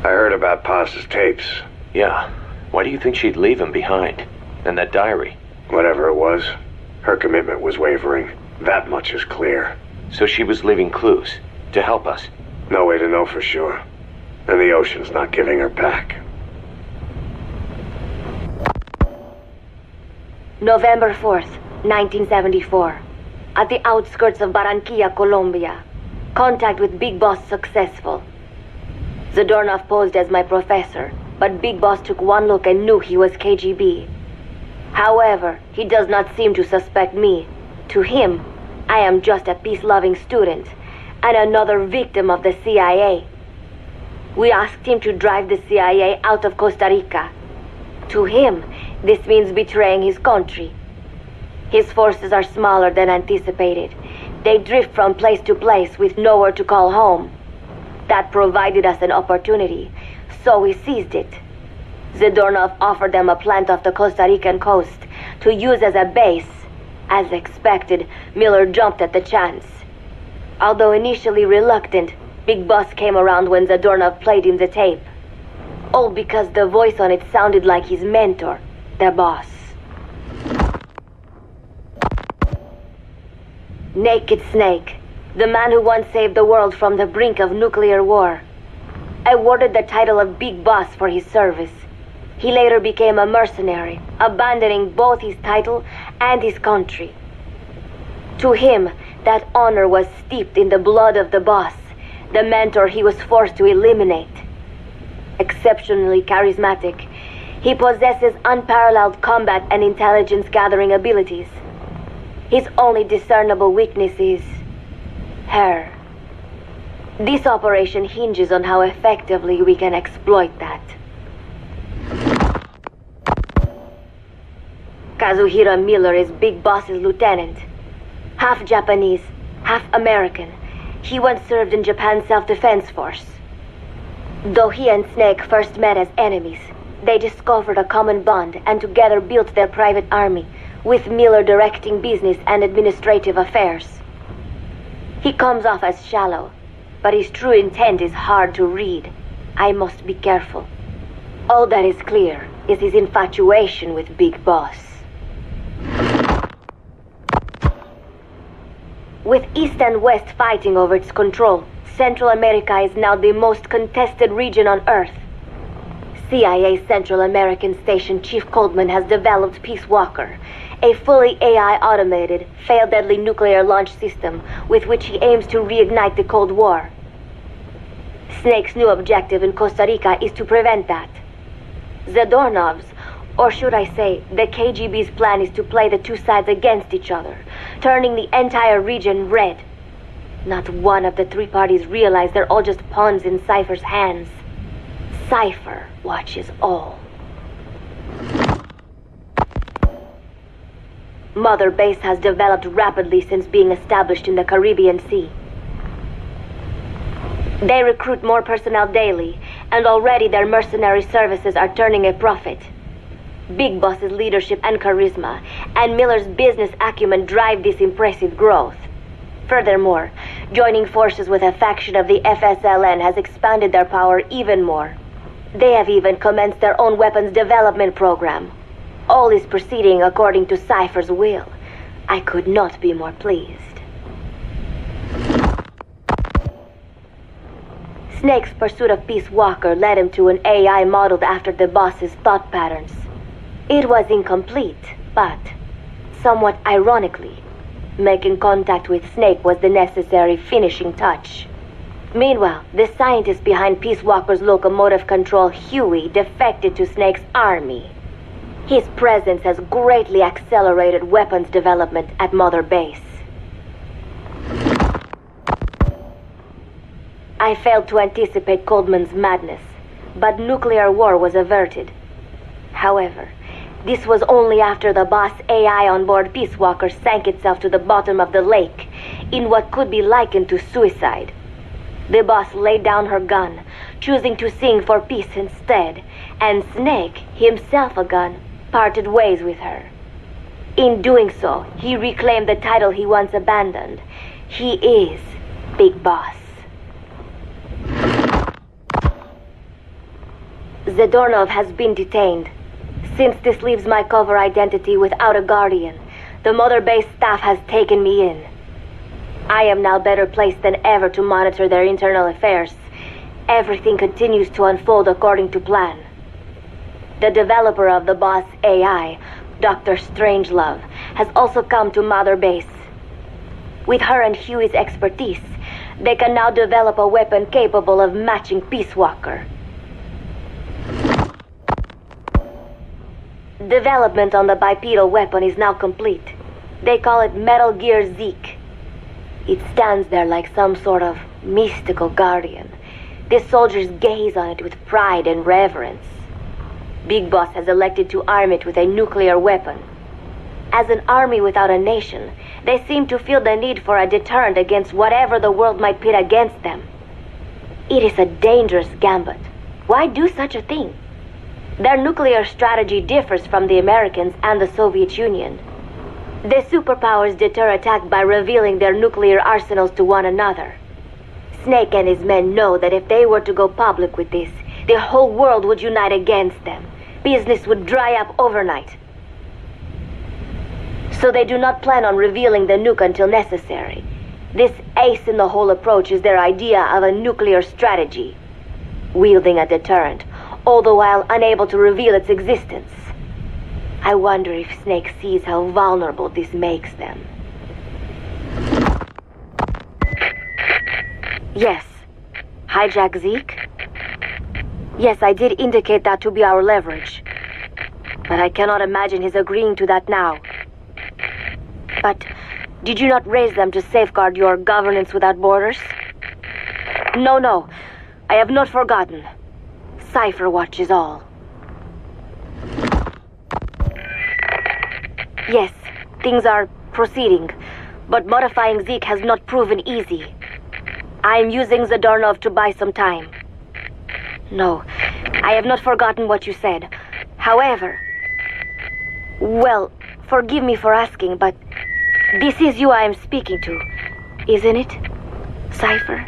I heard about Paz's tapes. Yeah. Why do you think she'd leave him behind? And that diary? Whatever it was, her commitment was wavering. That much is clear. So she was leaving clues to help us? No way to know for sure. And the ocean's not giving her back. November 4th, 1974. At the outskirts of Barranquilla, Colombia. Contact with Big Boss successful. Zadornov posed as my professor, but Big Boss took one look and knew he was KGB. However, he does not seem to suspect me. To him, I am just a peace-loving student, and another victim of the CIA. We asked him to drive the CIA out of Costa Rica. To him, this means betraying his country. His forces are smaller than anticipated. They drift from place to place with nowhere to call home. That provided us an opportunity, so we seized it. Zadornov offered them a plant off the Costa Rican coast to use as a base. As expected, Miller jumped at the chance. Although initially reluctant, Big Boss came around when Zadornov played him the tape. All because the voice on it sounded like his mentor, the boss. Naked Snake, the man who once saved the world from the brink of nuclear war. Awarded the title of Big Boss for his service. He later became a mercenary, abandoning both his title and his country. To him, that honor was steeped in the blood of the boss, the mentor he was forced to eliminate. Exceptionally charismatic, he possesses unparalleled combat and intelligence-gathering abilities. His only discernible weakness is her. This operation hinges on how effectively we can exploit that. Kazuhira Miller is Big Boss's lieutenant. Half Japanese, half American. He once served in Japan's self-defense force. Though he and Snake first met as enemies, they discovered a common bond and together built their private army, with Miller directing business and administrative affairs. He comes off as shallow, but his true intent is hard to read. I must be careful. All that is clear is his infatuation with Big Boss. With East and West fighting over its control, Central America is now the most contested region on Earth. CIA Central American Station Chief Coldman has developed Peace Walker, a fully AI-automated, fail-deadly nuclear launch system with which he aims to reignite the Cold War. Snake's new objective in Costa Rica is to prevent that. Zadornov's, or should I say, the KGB's plan is to play the two sides against each other, turning the entire region red. Not one of the three parties realize they're all just pawns in Cypher's hands. Cypher watches all. Mother Base has developed rapidly since being established in the Caribbean Sea. They recruit more personnel daily, and already their mercenary services are turning a profit. Big Boss's leadership and charisma, and Miller's business acumen drive this impressive growth. Furthermore, joining forces with a faction of the FSLN has expanded their power even more. They have even commenced their own weapons development program. All is proceeding according to Cypher's will. I could not be more pleased. Snake's pursuit of Peace Walker led him to an AI modeled after the boss's thought patterns. It was incomplete, but, somewhat ironically, making contact with Snake was the necessary finishing touch. Meanwhile, the scientist behind Peace Walker's locomotive control, Huey, defected to Snake's army. His presence has greatly accelerated weapons development at Mother Base. I failed to anticipate Coldman's madness, but nuclear war was averted. However, this was only after the boss AI on board Peace Walker sank itself to the bottom of the lake, in what could be likened to suicide. The boss laid down her gun, choosing to sing for peace instead, and Snake, himself a gun, parted ways with her. In doing so, he reclaimed the title he once abandoned. He is Big Boss. Zadornov has been detained. Since this leaves my cover identity without a guardian, the Mother Base staff has taken me in. I am now better placed than ever to monitor their internal affairs. Everything continues to unfold according to plan. The developer of the boss AI, Dr. Strangelove, has also come to Mother Base. With her and Huey's expertise, they can now develop a weapon capable of matching Peace Walker. Development on the bipedal weapon is now complete. They call it Metal Gear Zeke. It stands there like some sort of mystical guardian. The soldiers gaze on it with pride and reverence. Big Boss has elected to arm it with a nuclear weapon. As an army without a nation, they seem to feel the need for a deterrent against whatever the world might pit against them. It is a dangerous gambit. Why do such a thing? Their nuclear strategy differs from the Americans and the Soviet Union. The superpowers deter attack by revealing their nuclear arsenals to one another. Snake and his men know that if they were to go public with this, the whole world would unite against them. Business would dry up overnight. So they do not plan on revealing the nuke until necessary. This ace-in-the-hole approach is their idea of a nuclear strategy. Wielding a deterrent, all the while unable to reveal its existence. I wonder if Snake sees how vulnerable this makes them. Yes. Hijack Zeke? Yes, I did indicate that to be our leverage. But I cannot imagine his agreeing to that now. But did you not raise them to safeguard your governance without borders? No. I have not forgotten. Cipher Watch is all. Yes, things are proceeding, but modifying Zeke has not proven easy. I am using Zadornov to buy some time. No, I have not forgotten what you said. However, well, forgive me for asking, but this is you I am speaking to, isn't it, Cipher?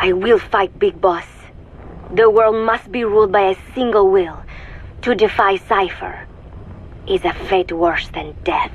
I will fight Big Boss. The world must be ruled by a single will. To defy Cipher is a fate worse than death.